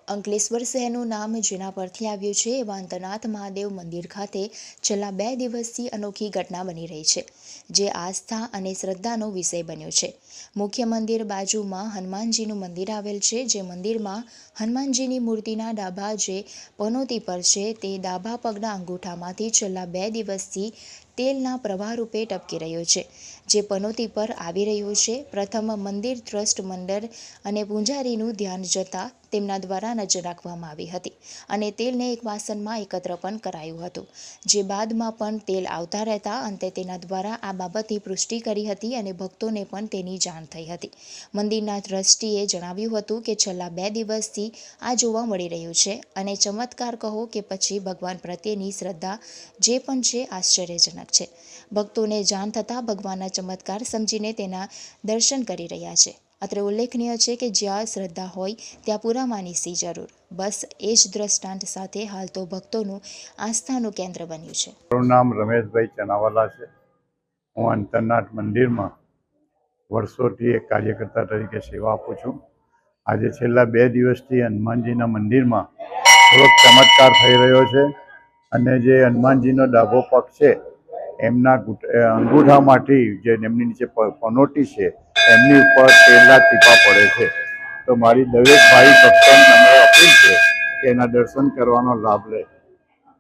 અંકલેશ્વર શહેરનું નામ જેના પરથી આવ્યું છે એવા અંતરનાથ મહાદેવ મંદિર ખાતે છેલ્લા 2 દિવસથી અનોખી ઘટના બની રહી છે, જે આસ્થા અને શ્રદ્ધાનો વિષય બન્યો છે। મુખ્ય મંદિર બાજુમાં હનુમાનજીનું મંદિર આવેલ છે, જે મંદિરમાં હનુમાનજીની મૂર્તિના ડાભા જે પનોતી પર છે તે ડાભા પગના અંગૂઠામાંથી છેલ્લા 2 દિવસથી તેલના પ્રવાહ રૂપે ટપકી રહ્યો છે, જે પનોતી પર આવી રહ્યો છે। પ્રથમ મંદિર ટ્રસ્ટ મંડળ અને પૂજારીનું ધ્યાન જતાં તેમના દ્વારા નજર રાખવામાં આવી હતી અને તેલને એક વાસણમાં એકત્ર પણ કરાયું હતું, જે બાદમાં પણ તેલ આવતા રહેતા અંતે તેના દ્વારા આ બાબતની પુષ્ટિ કરી હતી અને ભક્તોને પણ તેની જાણ થઈ હતી। મંદિરના ટ્રસ્ટીએ જણાવ્યું હતું કે છેલ્લા 2 દિવસથી આ જોવા મળી રહ્યું છે અને ચમત્કાર કહો કે પછી ભગવાન પ્રત્યેની શ્રદ્ધા જે પણ છે આશ્ચર્યજનક છે। ભક્તોને જાણ થતાં ભગવાનના ચમત્કાર સમજીને તેના દર્શન કરી રહ્યા છે। અત્રે ઉલ્લેખનીય છે કે જ્યાં શ્રદ્ધા હોય ત્યાં પુરાવાની સી જરૂર, બસ એ જ દ્રષ્ટાંત સાથે હાલ તો ભક્તોનું આસ્થાનું કેન્દ્ર બન્યું છે। મારું નામ રમેશભાઈ ચનાવાલા છે। હું અંતરનાથ મંદિરમાં વર્ષોથી એક કાર્યકર્તા તરીકે સેવા આપું છું। આજે છેલ્લા 2 દિવસથી હનુમાનજીના મંદિરમાં થોડોક ચમત્કાર થઈ રહ્યો છે અને જે હનુમાનજીનો ડાબો પગ છે એમના અંગૂઠામાંથી જે એમની નીચે પનોટી છે એમની ઉપર તેલના ટીપા પડે છે। તો મારી દરેક ભાઈ ભક્તોને અપીલ છે કે એના દર્શન કરવાનો લાભ લે।